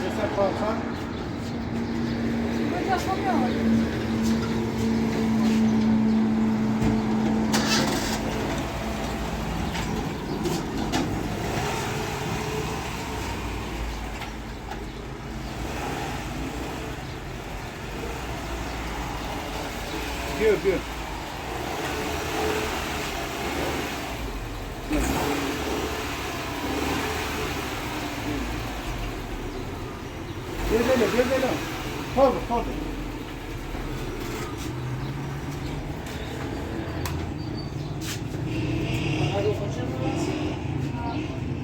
Essa calça. Mas já comeu. Viu. Dele. Fogo.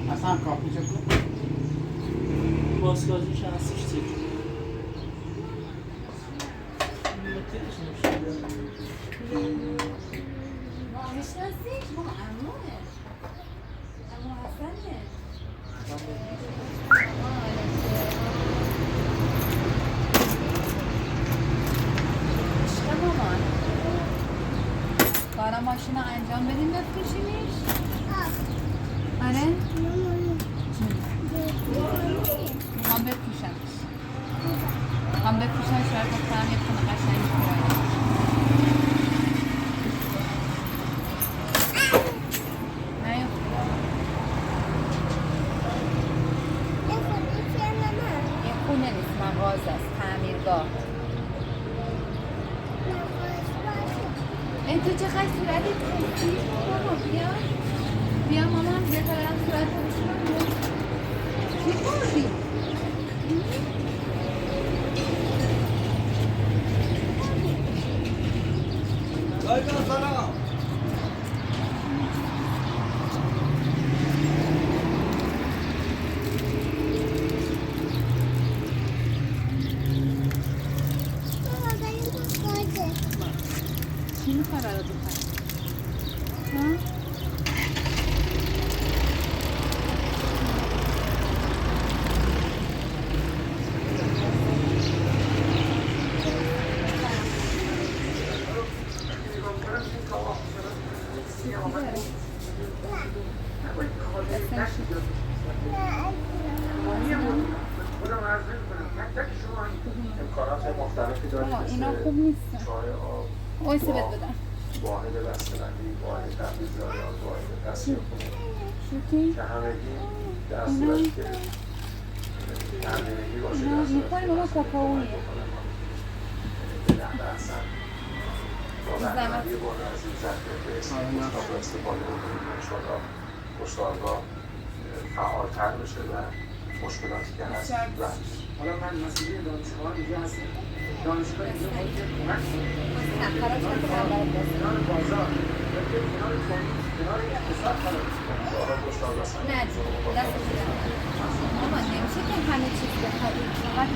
Hasan kaplayacak mı? بازسازی چند هستش میشناسیش؟ بابا عموه عمو حسنه عشق مامان کارا ماشین انجام بدیم بفروشیمش؟ آره؟ میخوام بفروشمش شاید گفتم یه خونه قشنگ کرایه خونه نیست مغازه است تعمیرگاه این تو چقدر صورتی توسی بابا بیا مامان بیا تا برم صورت رو بشونم چی خوردی؟ سلام. چی میخوای برات بخرم؟ ها؟ اینا خوب نیستن اویسی بهت بدم واحد بسته‌بندی، واحد تبدیل‌زایی، واحد تصفیه خونه شوکی؟ که همگی در صورتی که تغییری باشه در می‌خوای ماما کاکائویه به نحو احسن با برنامه‌ریزی بازرسی ظرفیت مشتاق استفاده بکنید و انشاءالله هشدارگاه فعال‌تر بشه و مشکلاتی که هست رفع بشه. حالا من مسئول دانشگاه اینجا هستم. دانشگاه اینجا باید کمک کنه. کنار بازار، کنار اقتصاد قرار بشه. نه دست بودم ماما نمیشه که همه چیز بخرید فقط یه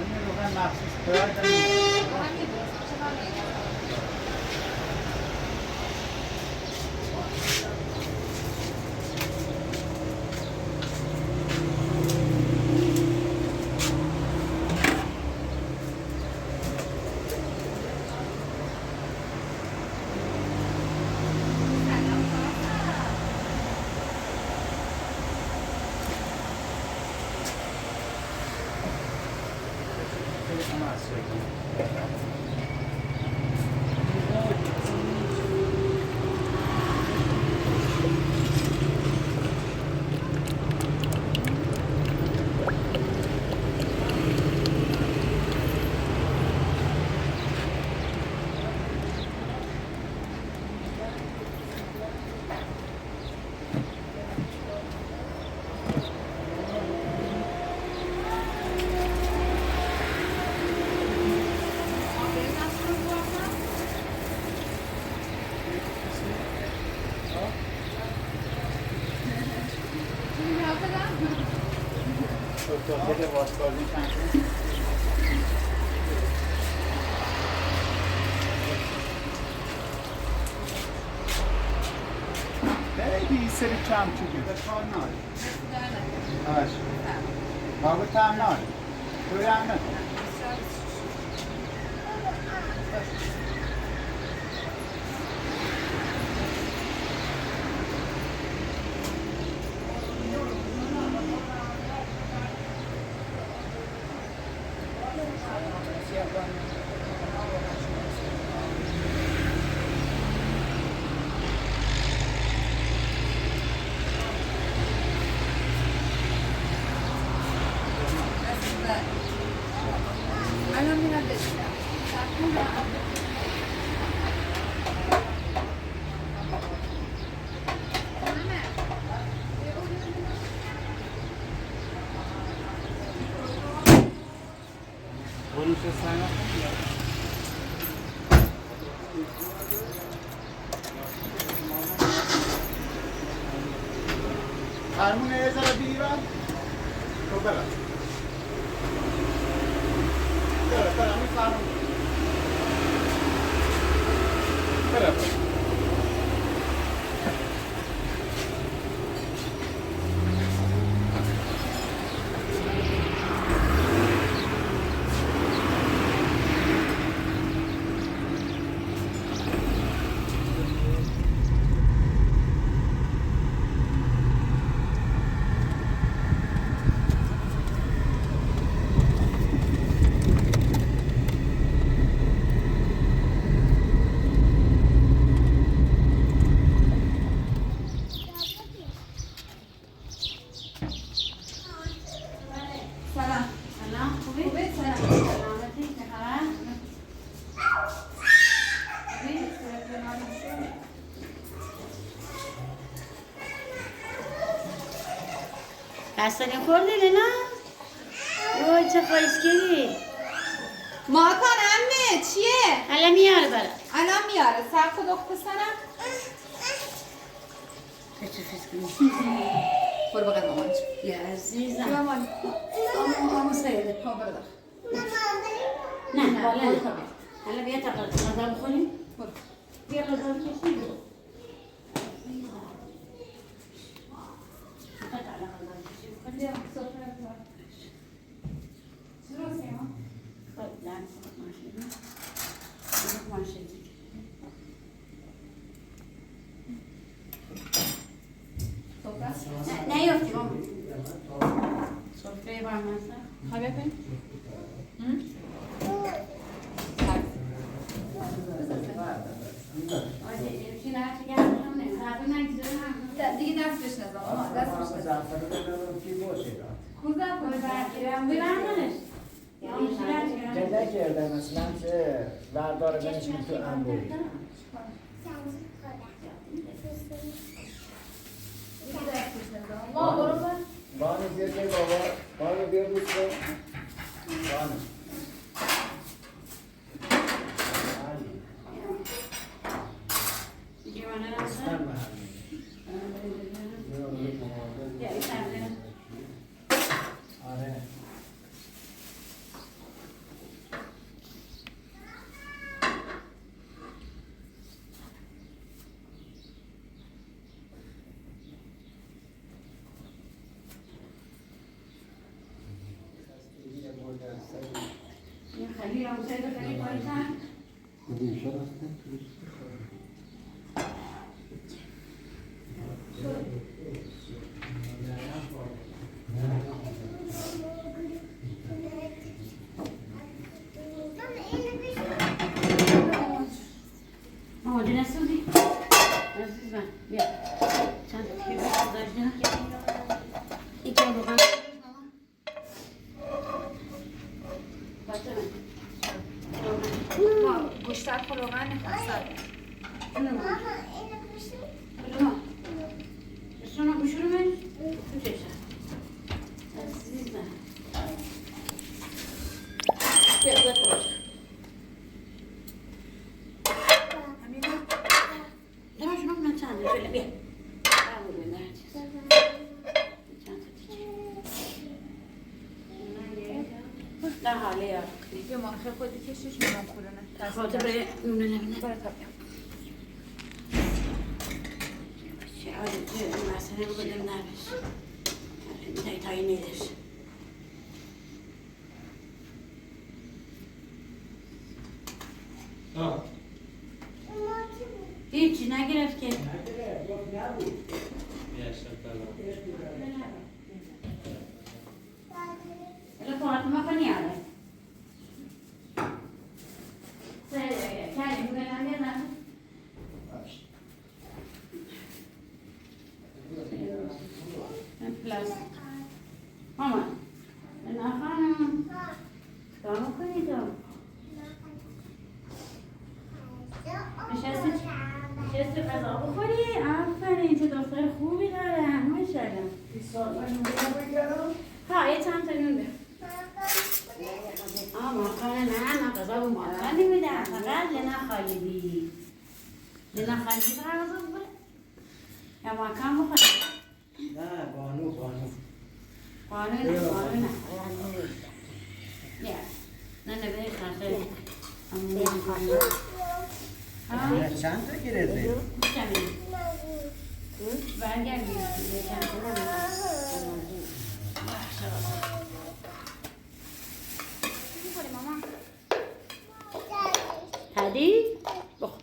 این رو من مخصوص کار دارم. داخل واسطازی کنید. خیلی سری کم چیزی به کار ناری. آش. بابا تام ناری. توی هم فرمونه یه ذره بیرم تو برم برم این فرمون برم دستانی خورده لینا؟ اوه چه خوشگلی ماکان امه چیه؟ الان میاره برات الان میاره سب کن دختر سنم چه فیس کنی؟ برو بقید مامان یا عزیزم مامان آمو سیده برو داخل نه بالا حالا بیا تا غذا بخوریم برو بیا غذا بکشیم بیا سفره بزار چی رو سیما؟ خب لعنت ماشین سفره؟ نه یافتی ماما سفره برم هستم خواهی بپین؟ دیگه دست بشنزم دست بشنزم خوزه جدا کرده مثلا چه ورداره بنشین تو انبوری ما برو بر بانو بیا جای بابا بانو بیا بود کن بانو آره خیلی رامسه خیلی پایتن ماما جون سوزی عزیز من بیا چند تا تیبه داشتم یکی رو بگم بچه من ما گوشتر روغن نخواستر شما بشورو من تو چشم عزیزم بیا باش دارم شما من چند جلو بیا نه حاله یا بیا ما خیلی خودی کشیش منم خورنه خاطر برای نونه نمونه برای تا بیا چه عادت این مسئله رو بدم نبش میتایی تایی نیدش هیچی نگرفت که الان فاطمه کنی آره کلی بودن هم یادم پلاس ماما نه خانم کار میکنی تو نشستی غذا بخوری آفرین چه دختر خوبی دارم ماشاءالله ها یه چند تا نون بیا ماکان نه غذا به ماکان نمیدم فقط لینا خالیدی لینا خالیدی فقط غذا بخوری یا ماکان بخوری نه بانو قانون نه بیا نه بهش نخیر چند تا گرفته؟ برگردیم هدی؟ بخور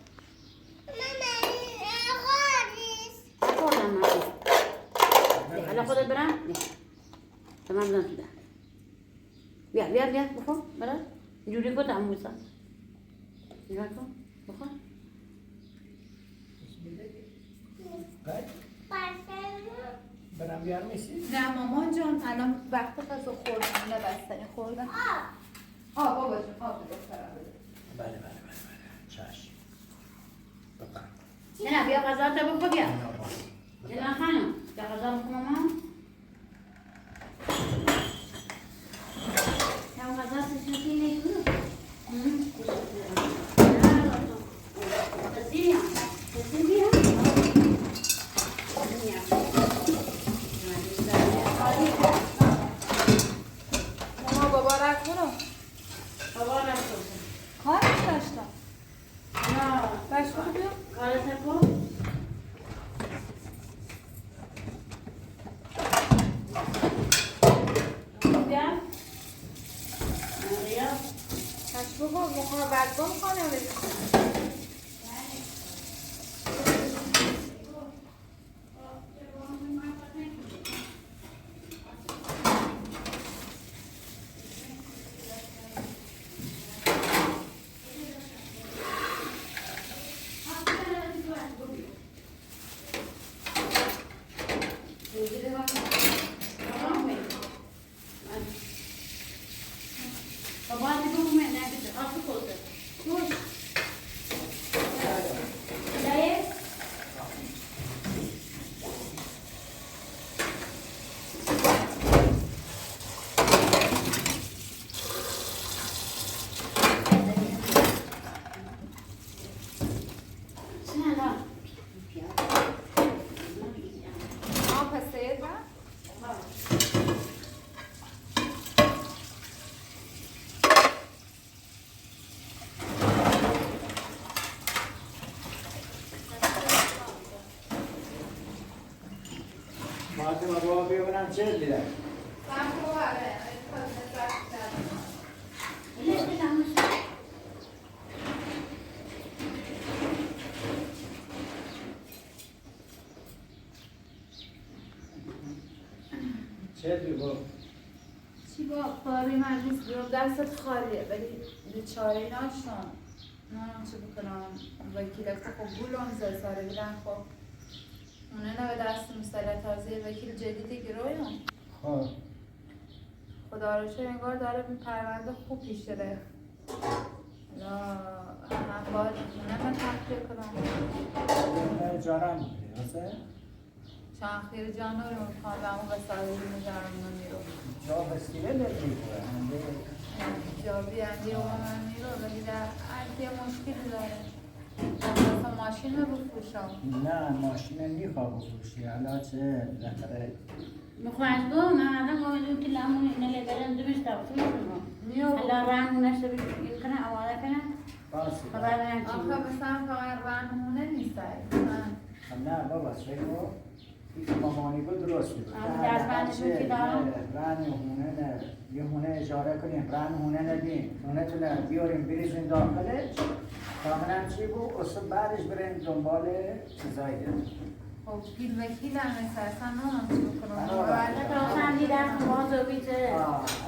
نخوردم من حالا خودت برم؟ تمام بدم تو ده بیا بخور برای جوری کن تموم بسن نگاه کن بخور برم بیارم میسی؟ نه مامان جان الان وقت غذا خوردن نه بستنی خوردن بابا جان دخترم بده بله چشم بفرم نه بیا غذا تا بخور بیا نه خانم بیا غذا بخور مامان هم غذا تشنکی نیگو ماما بابا رفت برو بابا رفت کارش داشتم نه بش برو بیا کارت کن بش بابا مخواه برگاه میخواه فاطمه بابا ببینم چه دیدم چه دیدی بابا چی با کاری من نیست بیرون دستت خالیه ولی بیچاره ناشتم نمیدونم چه بکنم وکیل خب گولم زد ساره بیدن خب اونه نه به دست مسئله تازه وکیل جدیدی گرویم خب خدا رو شکر انگار داره به پرونده خوب پیش بره لا هم باید اونه من تحقیق کنم جانم بودی درسته؟ چند خیر جان رو میخوام و اون وسایلی میذارم نمیرو جا بستیره داری جابی اندی و من میرو ولی در اندی مشکلی داره مثلا ماشین رو بفروشم نه ماشین میخواه بفروشی حالا چه بالاخره میخواست گو من آدم موضوع که لامون اینه لگرم دویش تافتون شما میو حالا رنگ نشته بیش این کنه آماده کنه باسی خبر نیم چی آخه بود مثلا فقط رنمونه نیست نه بابا چه گو این مامانی بود درست بود دستبندشون که دارم رن هونه نه یه هونه اجاره کنیم رن هونه ندیم هونه تو نه بیاریم بریزیم داخلش کاملا چی بود اصلا بعدش بریم دنبال چیزایی داریم خب گیل وکیل هم مثل اصلا نمیم چی بکنم تا سندی دست باز و بیته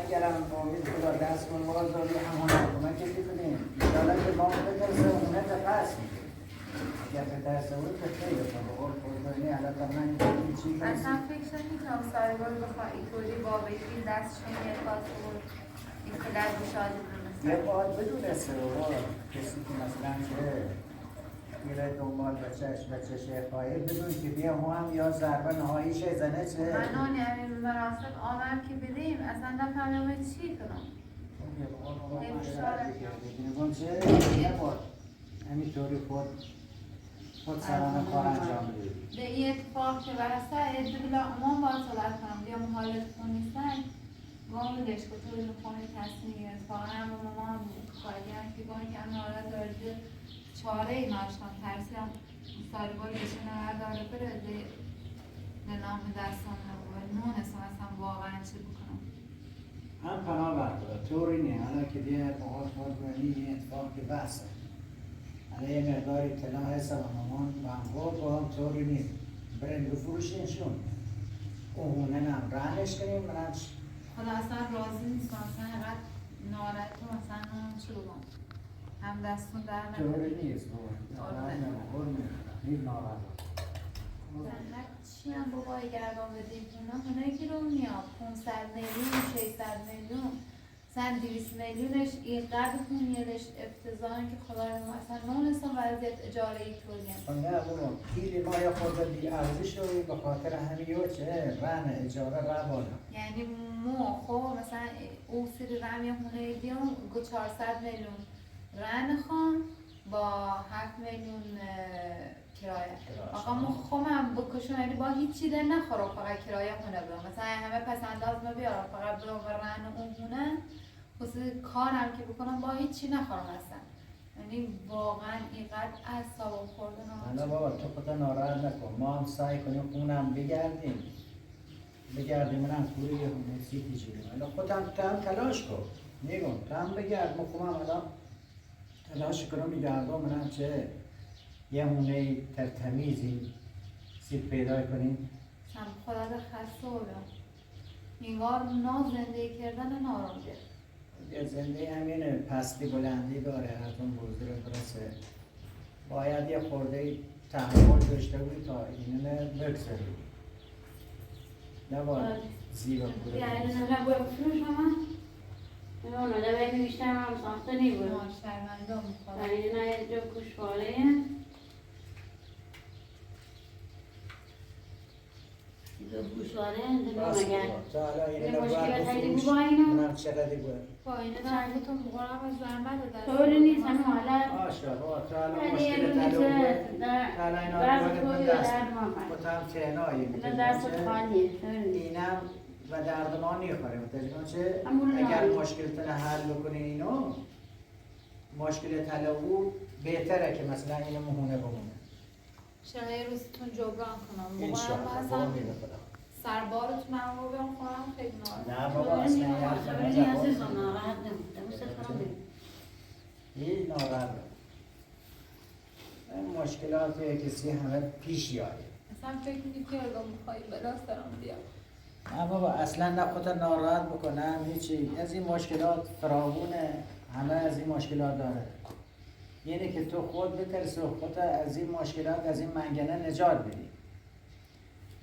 اگر هم با امید خدا دست کن باز داری همونه کمک کنیم انشاءالله که ما بترسه هونه تا پس میگه اگر بترسه بود که خیلی تا بقول خودتونی علاقه من این چی اصلا فکر نمیکنم سایبار بخواه اینطوری با وکیل دستشون یه خواست بود این کلر بشاده یه برنسه باید بدونسته بابا کسی که مثلا چه میره دنبال بچهش خواهی بدون که بیا هم یا ضربه نهاییش زنه چه من آنی همین مراسم آمد که بریم اصلا نفهمیم چی کنم نگم چه یه بار همینطوری خود سرانه کار انجام بدید به این اتفاق که برسه ادو بلا امان باید صلاح کنم بیا محالت خون نیستن گام دش که تو این خونه تصمیم اتفاقا هم با مامان خواهدی هم که گاهی که هم نارد دارده چاره ای ناشتم ترسیدم سال بار بشه نورد داره بره به نام دستان نبود نونستم اصلا واقعا چه بکنم هم پناه برداره طوری نه حالا که دیگه باقات بردونی این اتفاق که بحثه حالا یه مقدار اطلاع هست و مامان و هم با هم طوری نیست بریم بفروشینشون اونه نم رنش کنیم منم خدا اصلا راضی نیستم اصلا اینقدر ناراحتم مثلا چه بگم هم دستون در طوری نیست بابا هیچ ناراحت چی هم بابای گردان بدیم اونایی که رو میاد 500 میلیون 600 میلیون مثلا 200 میلیونش اینقدر خونیلش افتضاحن که خدا رو اصلا نونستم وضعیت اجاره ای طوریم نه بابا پیل ما یا خود بی ارزش روی به خاطر همین چه رن اجاره را بالا یعنی ما خب مثلا او سری رم یا خونه دیون گو 400 میلیون رن خان با 7 میلیون کرایه آقا ما خودم بکشم یعنی با هیچ چیزی نخورم فقط کرایه خونه برم مثلا همه پس انداز ما بیارم فقط برم و رن اون خونه خصوص کارم که بکنم با هیچ چی نخورم اصلا یعنی واقعا اینقدر اعصابم خورده نه بابا تو خودت ناراحت نکن ما هم سعی کنیم خونم بگردیم منم پوری یه خونه سیتی جوری حالا خودم تلاش کن نگم تو هم بگرد مخومم الان تلاش کنم میگردم منم چه یه هونه تمیزی سیت پیدا کنیم هم خدا ده خسته بودم اینگار زندگی کردن نارم بیاد یه زندگی همینه پستی بلندی داره هرتون بزرگ برسه باید یه خورده تحمل داشته بودی تا اینه بگذاری نباید زیبا بوده یعنی نه باید بفروش همه اونو ده باید بیشتر هم ساخته نی بود شرمنده میخواد یعنی نه یه جو کشواره دو گوشواره بس مگر تا حالا اینه یه نباید مشکلات هایی بفروش دیگه با اینا منم چقدر باید با اینه چرگتون بخورم از زحمت دادن طوری نیست همه حالا آشا بابا تا حالا یعنی یه مشکل روزی تلو که بود در تا حالا اینا بعض باید توی من دست درد ما کنیم با هم تنهایی اینا دست خالیه طوری نیست اینم و درد ما نیخوره متوجه چه همون اگر نه. مشکل تل حل بکنین اینو مشکل تلو بهتره که مثلا اینو مهونه بمونه شما یه روزتون جبران کنم انشاءالله بابا با اصلا امید خدا سربارتون هم رو بیام خواهم خیلی نارم نه بابا اصلا این حرف نزن. ناراحت نمونده دوست کنم هیچ ناراحت نباش. این مشکلات کسی همه پیش یاره اصلا فکر میکردم بخوایی بلا سرم بیام نه بابا اصلا نه خودت ناراحت بکنم هیچی از این مشکلات فراوونه همه از این مشکلات داره یعنی که تو خود بترس و خودت از این مشکلات از این منگنه نجات بدی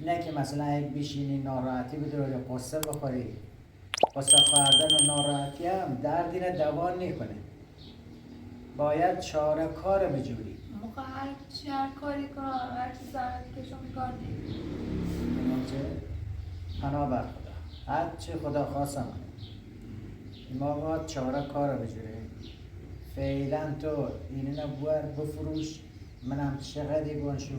نه که مثلا یک بشینی ناراحتی بداری قصه بخوری قصه خوردن و ناراحتی هم دردی نه دوان نکنه باید چاره کار بجوری موقع هر کاری کنم هر چی زحمت کشم کار دید پناه بر خدا هر چی خدا خواستم ما باید چاره کار بجوری فعلا تو اینه نبور بفروش منم چقدر گونشو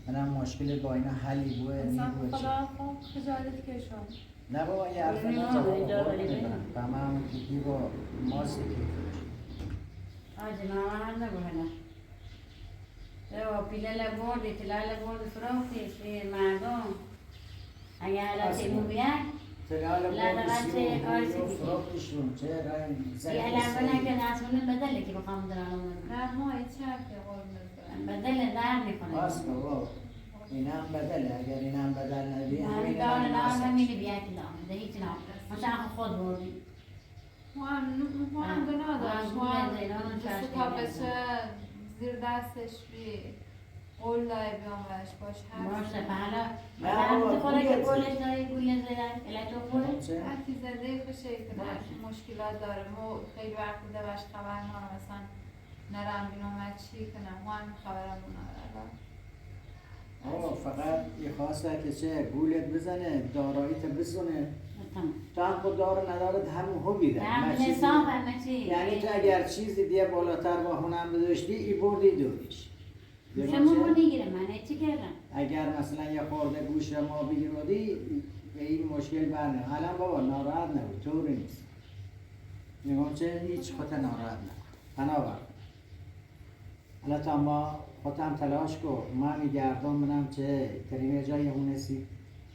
منم مشکل با اینا حلی بوه اصلا نیبوه چه خدا خوب خجالت کشم نه بابا یه حرف نه، نزا نه، بابا نه، نمیبرم و من همون که با ماستی که آجی ناراحت نبونه تو پیله لبردی تلا لبرد فروختی مردم اگه حالا تیمو بیاد تلال لدغت بودی آرسی سی و دیگه. فروختشون چه رنگ یه علمه نکه نسونه بدله که بخوام درانم نه ما این چرکه قرمز بدله در میکنه آس بابا این هم بدله اگر این هم بدل ندی همین همین دار هم نام ناسه نمیده بیا که دام ده هیچ نام مثلا خود بردی ما هم گناه داشت ما هم دست تا بشه زیر دستش بی قول لای بیامش باش باشه حالا نه مثلا بابا، تو خوره که گولت گولش داری گوله زدن الا تو خوره چه؟ هرکی زنده خوشه که باشه. مشکلات داره ما خیلی وقت بوده باش خبر نارم مثلا نرم بینام چی کنم ما هم خبرم نداره آه فقط یه خواسته که چه گولت بزنه داراییت بزنه تمام تو هم خود داره ندارد همون هو بیده هم نه چیزی- حساب همه چی یعنی تو اگر چیزی دیگه بالاتر با هونم بداشتی ای بردی دوریش شما رو نگیره من چی کردم اگر مثلا یه خورده گوش ما بگیرودی به این مشکل برنه الان بابا ناراحت نبود طوری نیست میگم چه هیچ خود ناراحت نبود بنابر حالا تا ما خودم تلاش کن من میگردم منم چه کریم جای اونسی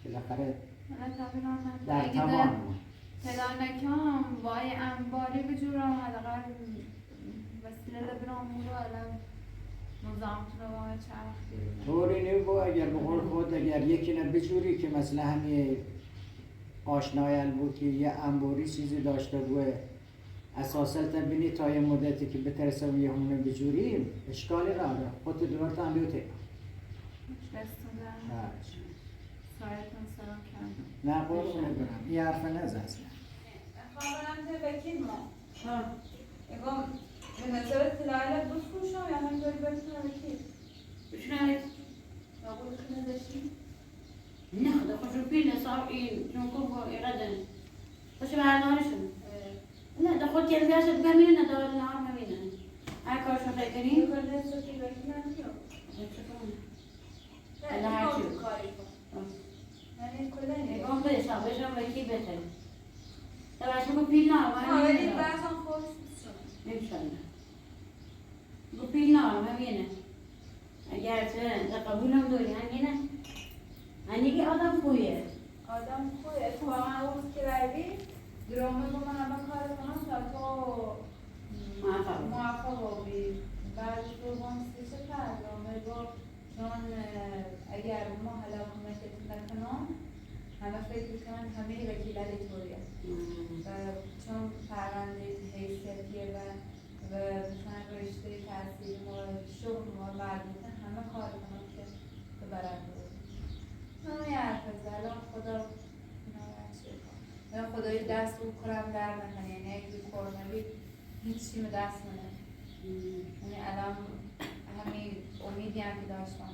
بالاخره من تابیران در توان پیدا نکم وای انباری بجورم حداقل وسیله لبرام رو الان نظام رو وای چرخ طوری نیو با اگر به قول خود اگر یکی بجوری که مثلا همین آشنایل بود که یه انباری چیزی داشته بود اساسا تبینی تا یه مدتی که بترسه و یه همونه بجوریم اشکالی نداره خود دورت هم بیوته دستون سایتون سلام کردم نه قربونه برم این حرف نزد خواهرم ته وکیل ما اگم به نظر تلایل بفروشم یا همینطوری بتونم وکیل بشنوید یا بود خیلی داشتی؟ نه خدا خوش رو پیل صاحب این چون که با ایرادن خوش بردارشون نه دا خود یه بیاشت بگم نه دار نار نبینن هر کارشون فکر این کنیم کار دست رو که وکیل نمیام الله نه هر چی. این کاری کن یعنی کلا اگم بده صاحب بشم وکی بهتره تواشو کو پیل نار نه ولی بعضا خوش انشالله کو پیل نار همینه اگر چه قبولم داری همینه هنگی آدم خویه آدم خوی اتفاقا اون که روی درامه با من همه کار کنم تا تو موفق بی بعد دوم سیچه پردامه با چون اگر ما حالا کمکت نکنم همه فکر کنن همه وکیلت طوریه و چون پرونده حیثیتیه و مثلا رشته تحصیل ما شغل ما مربوطه همه کار کنم که تو برنده همه حرف الان خدا ناراحت شد خدای دست رو کرم در نکنه یعنی اگه کورنوی هیچ چی به دست منه یعنی الان همین امیدی هم که داشتم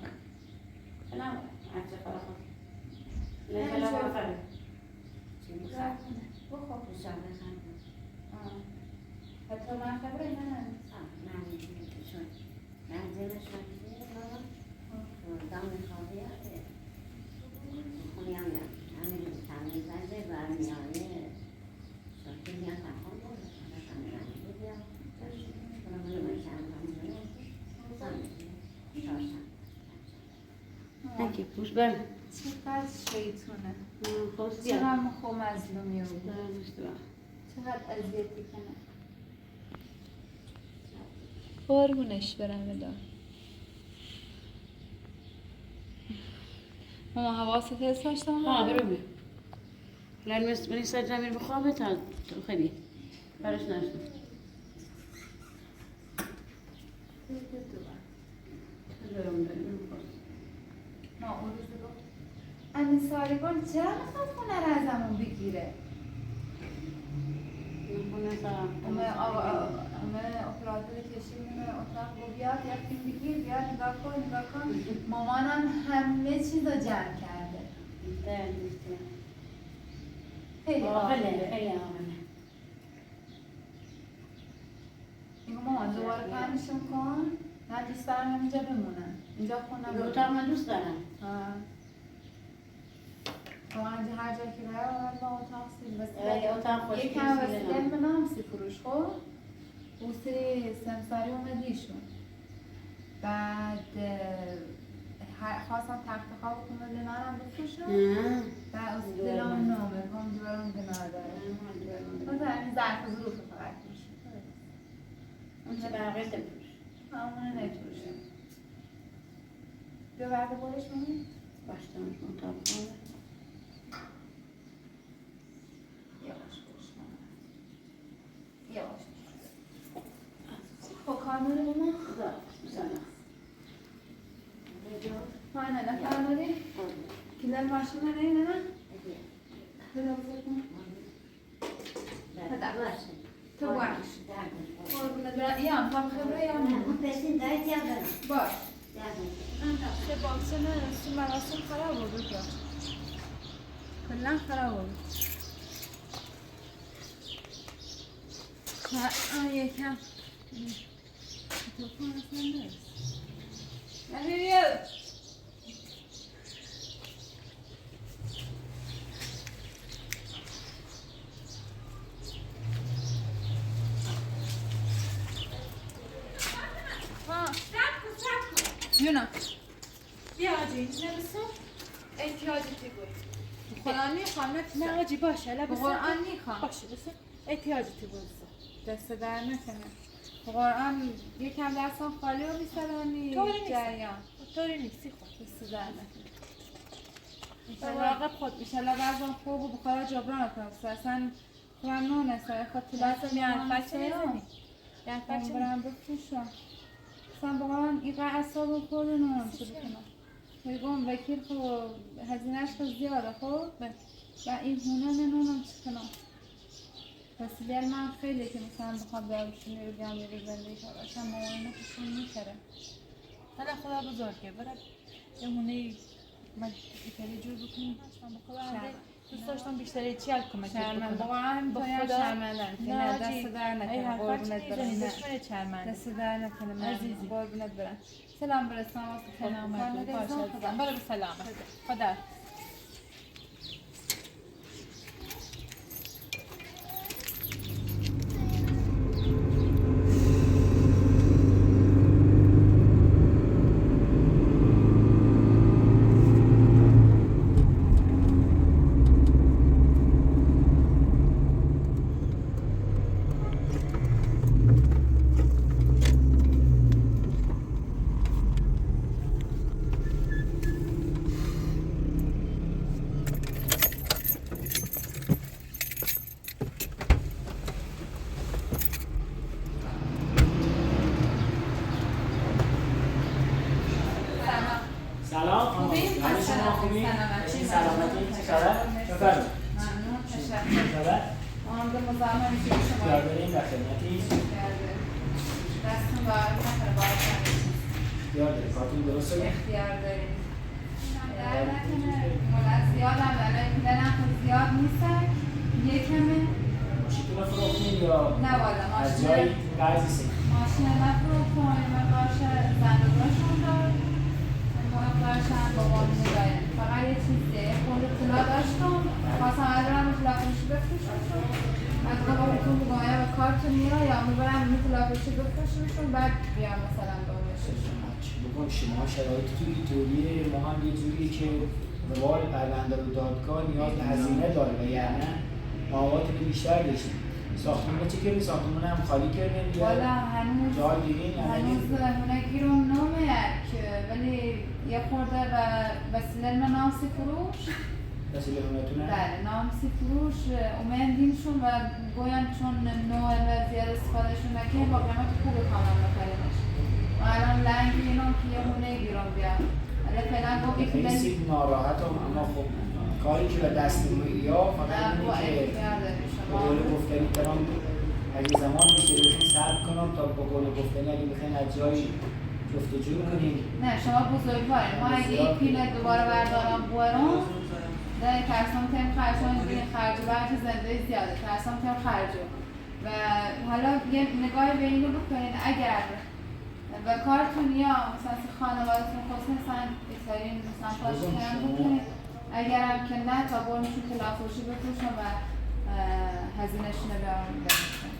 نه عکس فرخ نه لا فرخ چی میخواد بخواب بشار بخواد حتی من خبره نه من میشون من زیرش ماما دام خوابی خونیم همین تمیز زده برمیانه شاکی میاد تفاهم بود همین بودیم Thank you. Push back. چقدر شیطونه Close the چقدر مخو مظلومی بود eye. چقدر اذیتی کنه قربونش برم الان ماما حواست هست داشتم ها برو لان من سجا من بخوابه تا خیلی برش نشد ما اون روز گفت امی ساریگان چرا میخواد خونه رو ازمون بگیره همه اپراتور کشید میره اتاق و بیاد یا فیلم بگیر بیاد نگاه کن مامانم همه چیز رو جمع کرده خیلی عاقله میگم مامان دوباره پهنشون کن نه دوست دارم اینجا بمونن اینجا خونه به اتاق من دوست دارم من هر جایی که برای با اتاق سیل ولی اتاق خوشگل یکم سیل وسیله نه. منم سی فروش خب او سری سمساری اومدیشون بعد خواستم تخت خواب کنم دنارم بفروشم بعد از دلم نامه کن دوبارم دنار داره مثلا این ظرف ظروف فقط میشه اون چه برقیت بفروش همونه نفروشم بیا برده بارش منی باشتمش اتاق کنه یواش باش یواش خب کار داره ماما؟ ها نه نه کار داری؟ کلر ماشین نه نه نه؟ تو باش قربونت برم یا هم خبره یا نه؟ باش چه باکسه نه تو مراسم خراب بود کلا خراب بود یکم تو کن اصلا درست نبیرید آجی نمیسم احتیاجی بود قرآن میخوام نه آجی باشه الان به قرآن میخوام باشه بسه احتیاجی بود دست در نکنه قرآن یکم دستم خالی و بیسرانی جریان طوری نیستی خود دست در نکنه مراقب خود ایشالله بعضا خوب و بخورا جبران کنم اصلا ممنون است خود طلعت میانفک چه میزنی؟ میانفک چه برم بفروشم اصلا بقیان این قرار اصاب و کردن هم چه بکنم میگم وکیل خب هزینهش خب زیاده خب و این هونه نمونم چه کنم وسیله من خیلی که مثلا بخوام داربشون رو بیام یه روز زندگی کنم اصلا مامانه خودشون میکره حالا خدا بزرگه برد یه هونه من ایتالی جور بکنیم دوست داشتم بیشتری چی کمک شرمنده واقعا همینطوری هم شرمندم که نه دست در نکنه قربونت برم دست در نکنه من قربونت برم سلام برسم واسه سلام علیکم برو به سلامت خدا سلام خوبی؟ یعنی شما خوبی؟ سلامتی چه خبر؟ بفرمایید. ممنون چه تشکر خبر؟ آمده مزاحم میشه شما یاد داریم در خدمتی دستون باید نکنه باید کنید یاد داریم کارتون درست شده؟ اختیار داریم در نکنه مولد زیاد هم داره دلم خود زیاد نیستن یه کمه ماشیتون رو فروختین یا نه والا از ماشین جایی قرضی سید؟ ماشین نفروختم این مقدارش زندگاشون دار این مقدارش هم بابامون داره فقط یه چیزیه یه خورده طلا داشتم خواستم از برم طلا فروشی بفروشمشون از بابامتون بگایم و کارتون میاد یا میبرم این طلا فروشی بفروشمشون بعد بیام مثلا بامششون بگم شما شرایط تو اینطوریه ما هم یه جوریه که روال پرونده و دادگاه نیاز به هزینه داره و یعنی مواد بیشتر داشتیم ساختمونه چه کردیم؟ ساختمونه هم خالی کردیم یا والا هنوز جای دیدین؟ هنوز هنگیرم نمیاد ولی یه خورده و وسیله من نامسی فروش وسیله هونتونه؟ بله نامسی فروش اومدیمشون و گویان چون نوع و زیاد استفادهشون نکنیم با قیمت خوب کامل بخریمش و الان لنگی اینم که یه هونه گیرم بیام ولی فعلا گفت خیلی سید ناراحتم اما خب کاری که به دست یا فقط اینه که با قول گفتنی برام اگه زمان میشه بخین صبر کنم تا با قول گفتنی اگه بخین از جایی جفتجو کنیم نه شما بزرگوارین ما اگه یک پیل دوباره بردارم بورم در ترسام تیم خرجان دیگه خرج برج زنده زیاده ترسام تیم خرجو و حالا یه نگاه به اینو بکنین اگر و کارتون یا مثلا خانوادتون خواست مثلا ایتالین مثلا پاشکنن بکنین اگر هم که نه تا برمشون کلافروشی بفروشن و هزینه‌شون رو بیارم بمیشن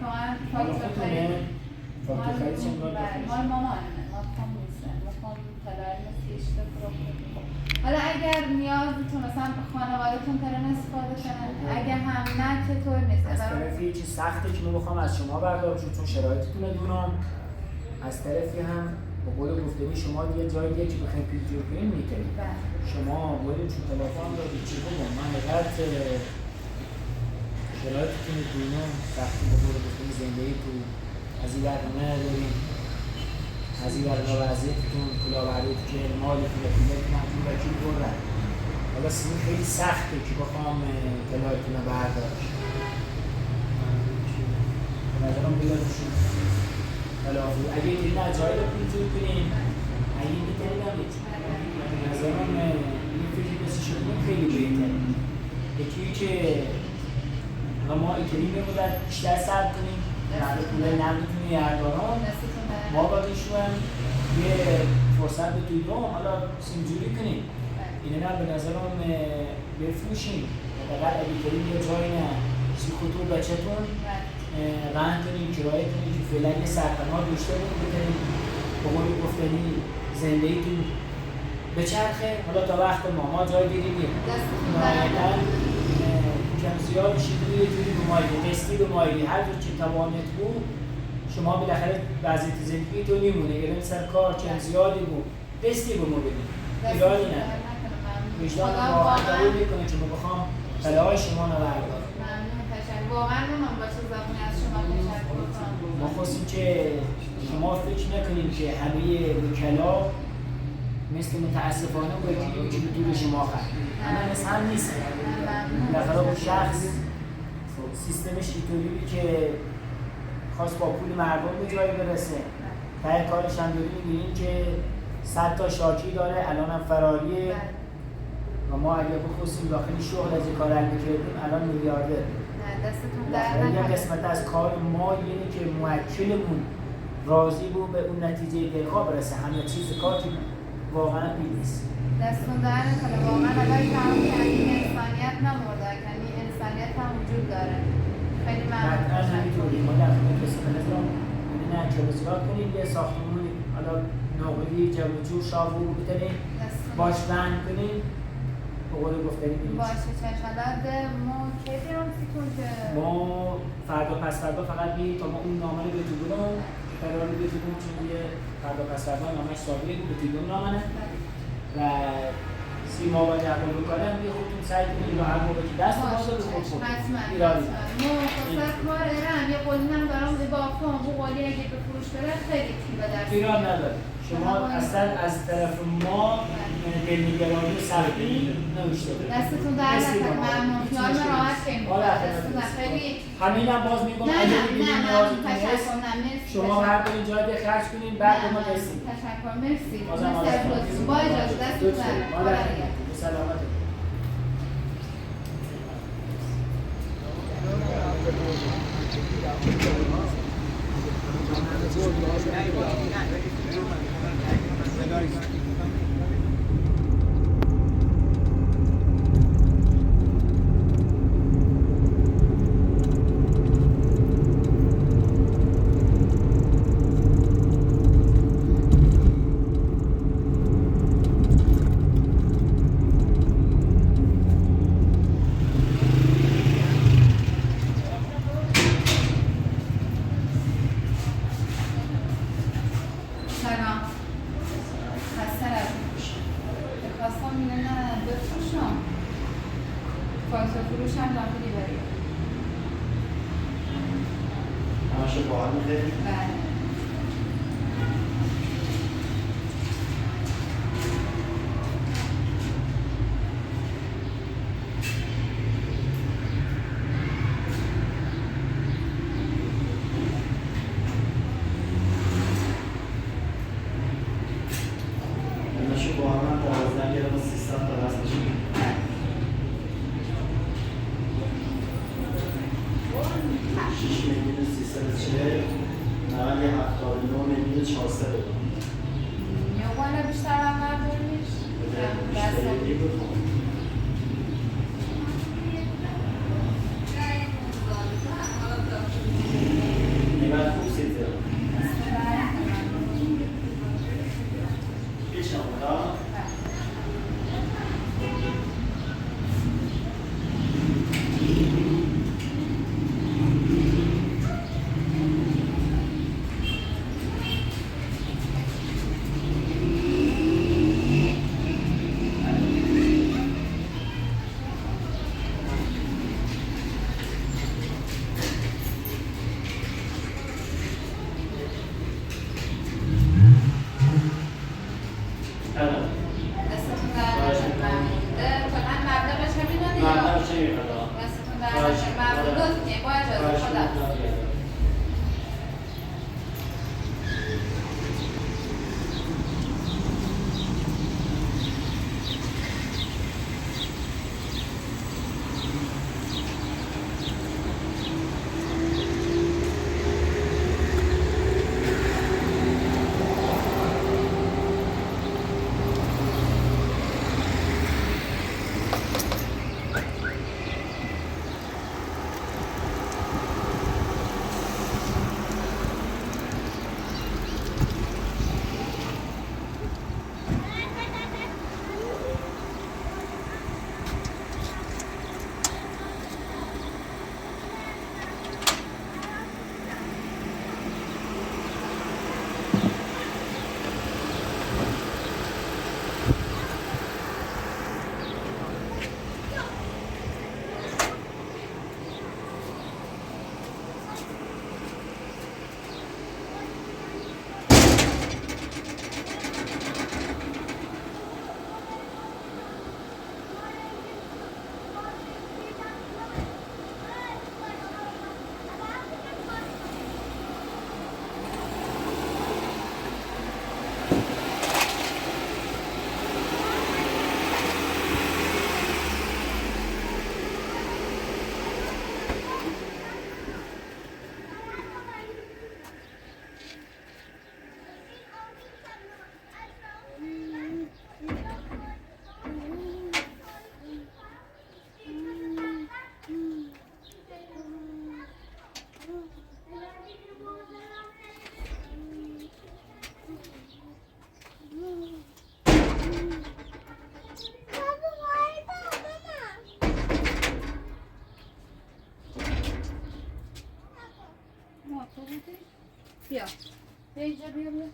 مال خودتونه؟ فاکتور خرید چند بار مال مامانه ما کام نیستن ما کام تلال مسیشته حالا اگر نیازتون مثلا خانوادتون ترن استفاده کنن اگر هم نه چطور نیست از طرفی چیز سخته که ما بخوام از شما بردارم چون شرایطتون رو دونم از طرفی هم با قول گفتنی شما یه جای دیگه که بخواید پیش جور کنین میتونید شما بودید چون تلفن دارید چی بگم من حقیقت شرایطتون رو دونم سختی با قول گفتنی زندگی تو از این برنامه داریم از این برنامه وضعیتتون کلاهبرداری که مالتون و پولتون همون وکیل بردن حالا سیمی خیلی سخته که بخوام طلاهتون رو برداشت به نظرم بیادشون تلافی اگه این نه جایی رو پول جور کنیم اگه میتونید هم به نظرم این فکر بسی شدیم خیلی بهتره یکی که ما ایتالی بمودن بیشتر سرد کنیم پول نمتون میهرداران دستتون در ما باید یه فرصت به توی دوم حالا سیمجوری کنیم اینه نه به نظرم بفروشیم حداقل اگه کنیم یه جایی نه سیخوتو بچه‌تون رهن کنیم کرایه کنیم که فعلا یه سرپناه داشته بکنیم به قول گفتنی زندگیتون بچرخه حالا تا وقت ما جای دیگه میریم نهایتاً کم زیاد شیدی یه جوری بمایلی قسطی بمایلی هر جور که توانت بود شما بالاخره وضعیت زندگیتون میمونه گرم سر کار کم زیادی بود قسطی بمو بدیم ایرانی نه وجدان واقعا قبول میکنه که ما بخوام بلاهای شما رو بردارم ممنون تشکر واقعا نمیم باشه زبونی از شما تشکر کنم ما خواستیم که شما فکر نکنیم که همه وکلا مثل متاسفانه وکیلی که به دور شما خواهد همه مثل هم نیست بالاخره اون شخص سیستمش اینطوری که خواست با پول مردم به جایی برسه ته کارش هم داریم می‌بینیم که 100 تا شاکی داره الان هم فراریه و ما اگر بخواستیم داخل شغل از این کار علم کردیم الان میلیاردر دستتون در یه قسمت از کار ما اینه که موکلمون راضی بود به اون نتیجه دلخواه برسه همه چیز کار که واقعا نیست دستتون در نکنه واقعا اگر تمام کردیم انسانیت نمورده یعنی انسانیت هم وجود داره خیلی ممنون قطعا همینطوری ما در خونه کسانی نه انجام کنیم یه ساختمون حالا نقلی جوجور شاو رو بتنیم باش بند کنیم به قول گفتنی بینیم باشه چشمالات ما که بیرون سیکون که ما فردا پس فردا فقط بید تا ما اون نامه رو بتونم که قرار رو بتونم چون یه فردا پس فردا نامش سابقه بود بتونم نامنه و 30 ماه باید اقل رو کنم یه خودتون سعی کنید و هر موقع که دست باشه رو خود خود ایرانی ما خصوصت کار ارم یه قولین هم دارم با فهم بو قولی اگه به فروش بره خیلی چون به درست ایران نداره شما اصلا از طرف ما دلنگرانی و سرگیری نوشته بود دستتون در نکنه ممنون خیال راحت کنیم دستتون در خیلی همین هم باز میگم نه اگه نه ببینیم نه نیازتون تشکر هست نه مرسی شما هر برین جای خرج کنین بعد به ما رسید تشکر مرسی بازم مرسی از لطفی با اجازه دستتون در خدا نگهدار. سلامت سلام خسته نباشید خواستم اینه نه بفروشم فالتو فروش هم داخلی بریم همشو با هم میده؟ بله همشو با هم 12 گرم و 300 تا هست میشه 6 میلیون 340 90 79 میلیون 400 یا بالا بیشتر هم بردارمیش بیشتری بود نگاه خوب سیده پیش نمودا بیا اینجا بیا بیا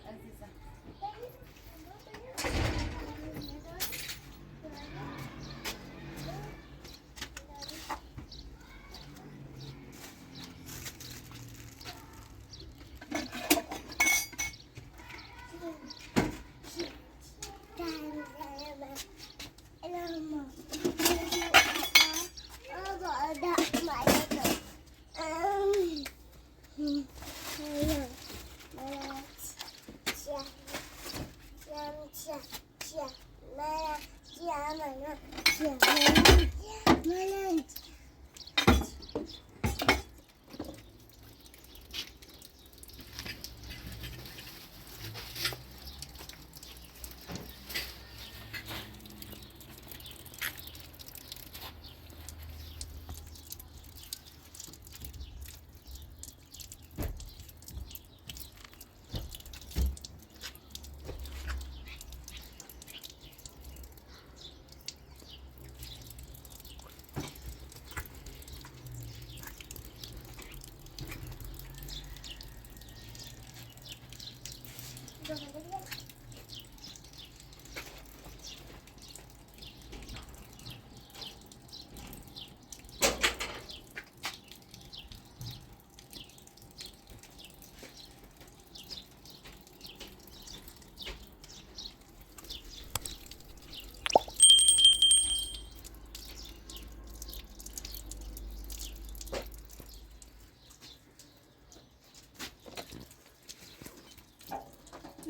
عزیزم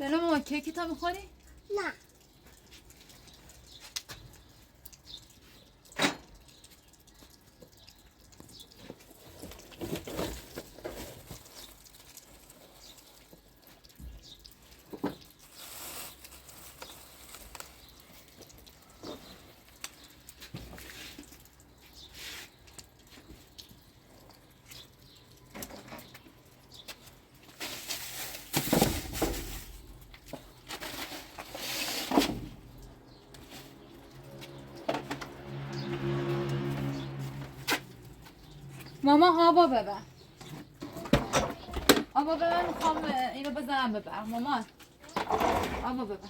لیلا ماما کیکی تا میخوری؟ نه ماما آبا ببر آبا ببر میخوام اینو بزنم ببر مامان آبا ببر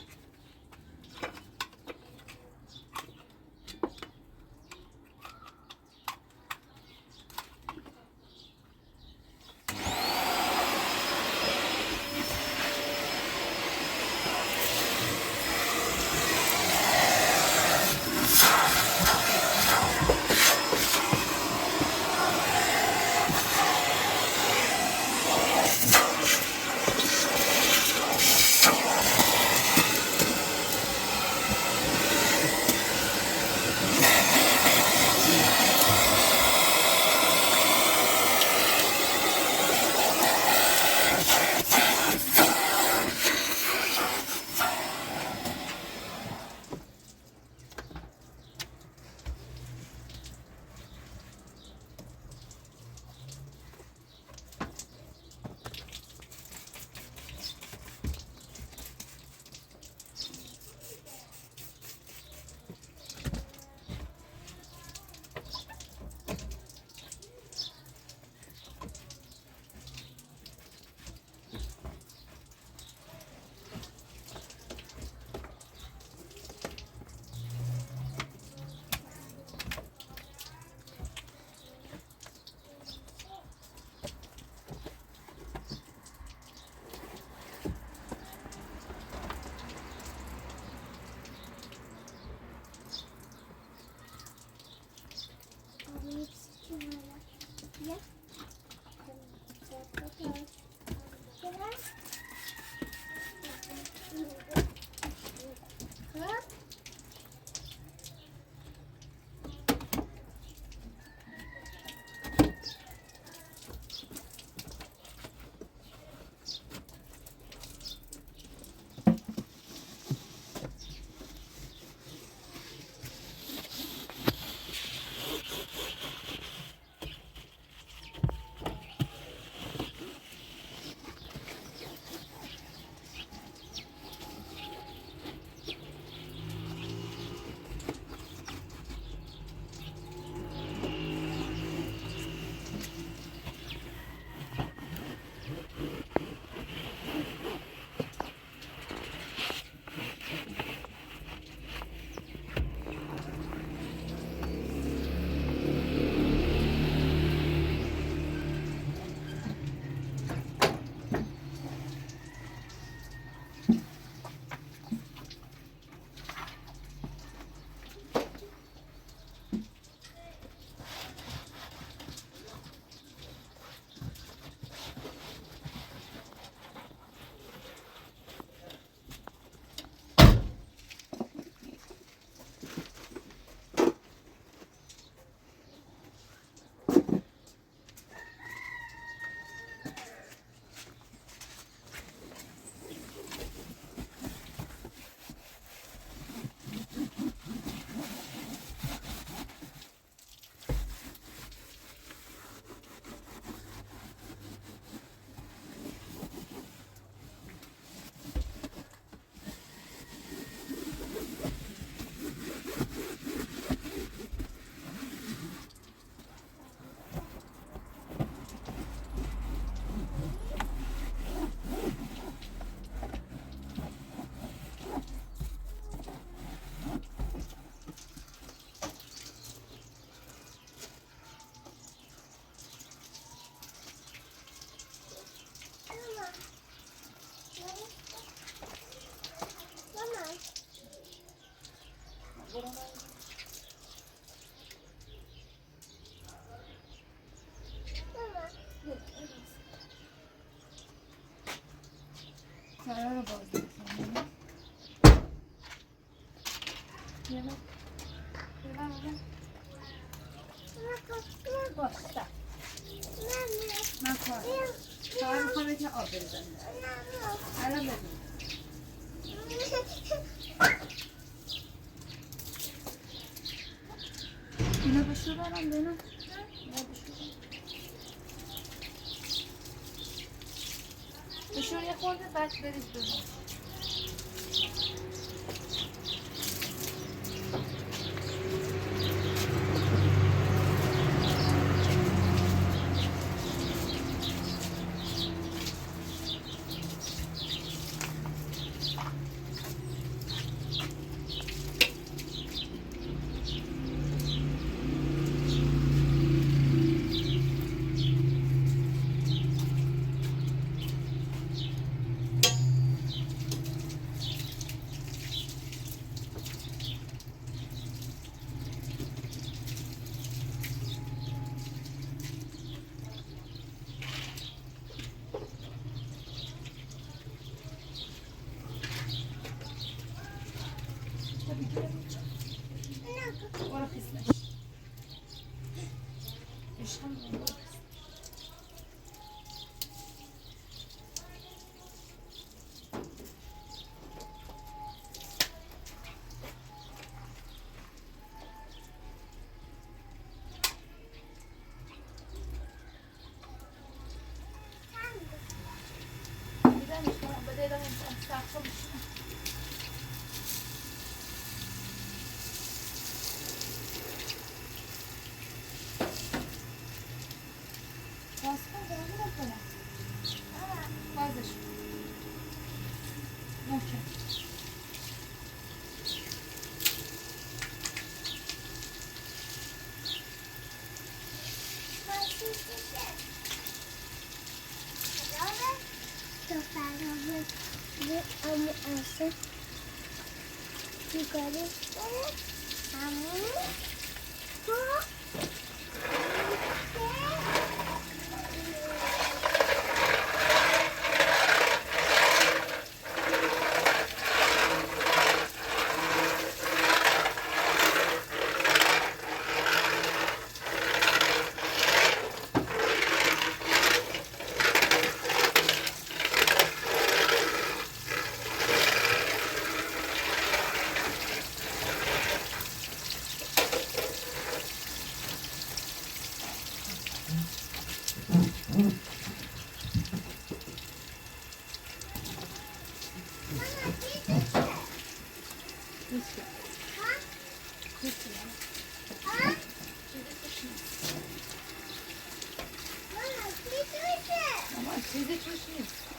چرا رو باز میکنم یه بار باش سر من کار فقط میخوام یکی آب بزنم الان بزنم اینا بشور برم بینم اینا بشور یه خورده بعد بریز بزن برو خیسنش اشتم برو میدنش کنم بده ایدان این سخت میشه باز کن دارم نکنم بازش محکم چیزی توش نیست